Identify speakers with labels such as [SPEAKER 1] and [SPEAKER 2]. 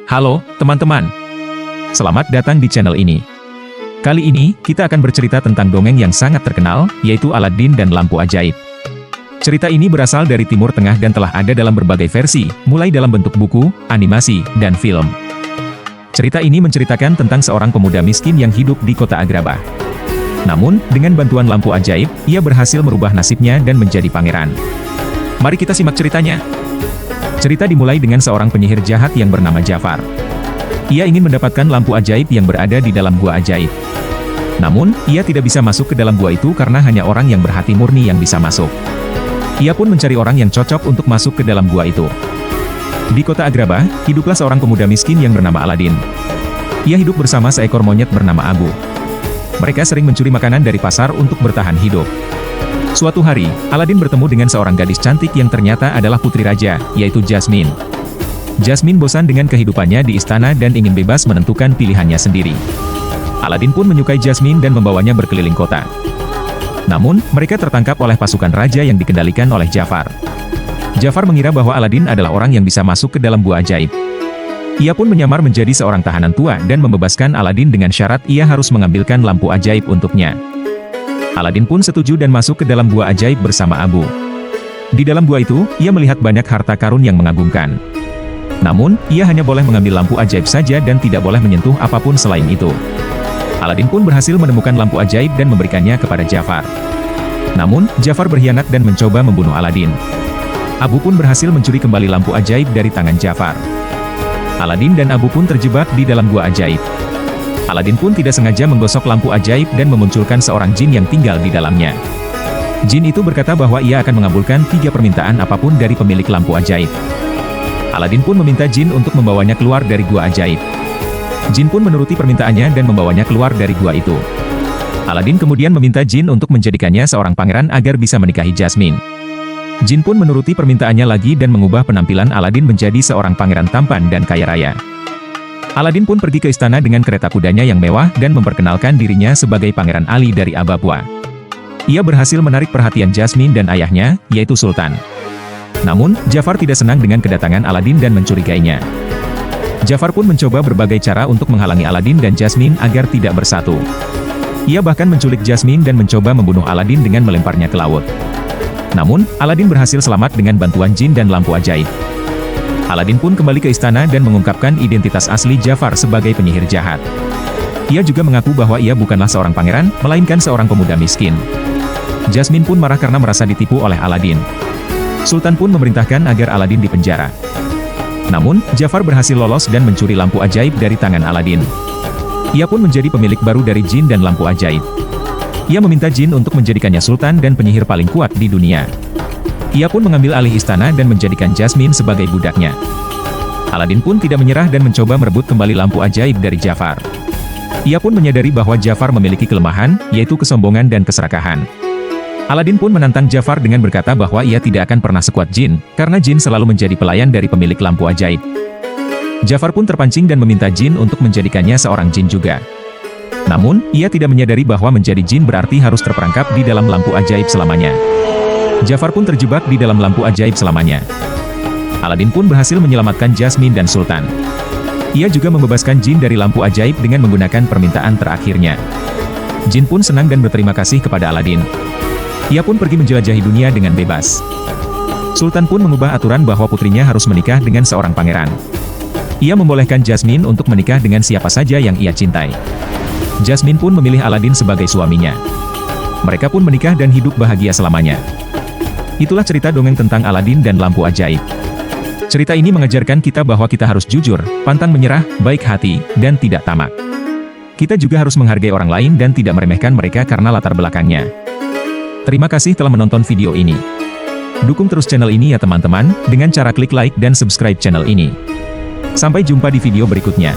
[SPEAKER 1] Halo, teman-teman. Selamat datang di channel ini. Kali ini, kita akan bercerita tentang dongeng yang sangat terkenal, yaitu Aladin dan Lampu Ajaib. Cerita ini berasal dari Timur Tengah dan telah ada dalam berbagai versi, mulai dalam bentuk buku, animasi, dan film. Cerita ini menceritakan tentang seorang pemuda miskin yang hidup di kota Agrabah. Namun, dengan bantuan lampu ajaib, ia berhasil merubah nasibnya dan menjadi pangeran. Mari kita simak ceritanya. Cerita dimulai dengan seorang penyihir jahat yang bernama Jafar. Ia ingin mendapatkan lampu ajaib yang berada di dalam gua ajaib. Namun, ia tidak bisa masuk ke dalam gua itu karena hanya orang yang berhati murni yang bisa masuk. Ia pun mencari orang yang cocok untuk masuk ke dalam gua itu. Di kota Agrabah, hiduplah seorang pemuda miskin yang bernama Aladin. Ia hidup bersama seekor monyet bernama Abu. Mereka sering mencuri makanan dari pasar untuk bertahan hidup. Suatu hari, Aladin bertemu dengan seorang gadis cantik yang ternyata adalah putri raja, yaitu Jasmine. Jasmine bosan dengan kehidupannya di istana dan ingin bebas menentukan pilihannya sendiri. Aladin pun menyukai Jasmine dan membawanya berkeliling kota. Namun, mereka tertangkap oleh pasukan raja yang dikendalikan oleh Jafar. Jafar mengira bahwa Aladin adalah orang yang bisa masuk ke dalam gua ajaib. Ia pun menyamar menjadi seorang tahanan tua dan membebaskan Aladin dengan syarat ia harus mengambilkan lampu ajaib untuknya. Aladin pun setuju dan masuk ke dalam gua ajaib bersama Abu. Di dalam gua itu, ia melihat banyak harta karun yang mengagumkan. Namun, ia hanya boleh mengambil lampu ajaib saja dan tidak boleh menyentuh apapun selain itu. Aladin pun berhasil menemukan lampu ajaib dan memberikannya kepada Jafar. Namun, Jafar berkhianat dan mencoba membunuh Aladin. Abu pun berhasil mencuri kembali lampu ajaib dari tangan Jafar. Aladin dan Abu pun terjebak di dalam gua ajaib. Aladin pun tidak sengaja menggosok lampu ajaib dan memunculkan seorang jin yang tinggal di dalamnya. Jin itu berkata bahwa ia akan mengabulkan 3 permintaan apapun dari pemilik lampu ajaib. Aladin pun meminta jin untuk membawanya keluar dari gua ajaib. Jin pun menuruti permintaannya dan membawanya keluar dari gua itu. Aladin kemudian meminta jin untuk menjadikannya seorang pangeran agar bisa menikahi Jasmine. Jin pun menuruti permintaannya lagi dan mengubah penampilan Aladin menjadi seorang pangeran tampan dan kaya raya. Aladin pun pergi ke istana dengan kereta kudanya yang mewah dan memperkenalkan dirinya sebagai Pangeran Ali dari Ababwa. Ia berhasil menarik perhatian Jasmine dan ayahnya, yaitu Sultan. Namun, Jafar tidak senang dengan kedatangan Aladin dan mencurigainya. Jafar pun mencoba berbagai cara untuk menghalangi Aladin dan Jasmine agar tidak bersatu. Ia bahkan menculik Jasmine dan mencoba membunuh Aladin dengan melemparnya ke laut. Namun, Aladin berhasil selamat dengan bantuan jin dan lampu ajaib. Aladin pun kembali ke istana dan mengungkapkan identitas asli Jafar sebagai penyihir jahat. Ia juga mengaku bahwa ia bukanlah seorang pangeran, melainkan seorang pemuda miskin. Jasmine pun marah karena merasa ditipu oleh Aladin. Sultan pun memerintahkan agar Aladin dipenjara. Namun, Jafar berhasil lolos dan mencuri lampu ajaib dari tangan Aladin. Ia pun menjadi pemilik baru dari jin dan lampu ajaib. Ia meminta jin untuk menjadikannya sultan dan penyihir paling kuat di dunia. Ia pun mengambil alih istana dan menjadikan Jasmine sebagai budaknya. Aladin pun tidak menyerah dan mencoba merebut kembali lampu ajaib dari Jafar. Ia pun menyadari bahwa Jafar memiliki kelemahan, yaitu kesombongan dan keserakahan. Aladin pun menantang Jafar dengan berkata bahwa ia tidak akan pernah sekuat jin, karena jin selalu menjadi pelayan dari pemilik lampu ajaib. Jafar pun terpancing dan meminta jin untuk menjadikannya seorang jin juga. Namun, ia tidak menyadari bahwa menjadi jin berarti harus terperangkap di dalam lampu ajaib selamanya. Jafar pun terjebak di dalam lampu ajaib selamanya. Aladin pun berhasil menyelamatkan Jasmine dan Sultan. Ia juga membebaskan jin dari lampu ajaib dengan menggunakan permintaan terakhirnya. Jin pun senang dan berterima kasih kepada Aladin. Ia pun pergi menjelajahi dunia dengan bebas. Sultan pun mengubah aturan bahwa putrinya harus menikah dengan seorang pangeran. Ia membolehkan Jasmine untuk menikah dengan siapa saja yang ia cintai. Jasmine pun memilih Aladin sebagai suaminya. Mereka pun menikah dan hidup bahagia selamanya. Itulah cerita dongeng tentang Aladin dan lampu ajaib. Cerita ini mengajarkan kita bahwa kita harus jujur, pantang menyerah, baik hati, dan tidak tamak. Kita juga harus menghargai orang lain dan tidak meremehkan mereka karena latar belakangnya. Terima kasih telah menonton video ini. Dukung terus channel ini ya teman-teman, dengan cara klik like dan subscribe channel ini. Sampai jumpa di video berikutnya.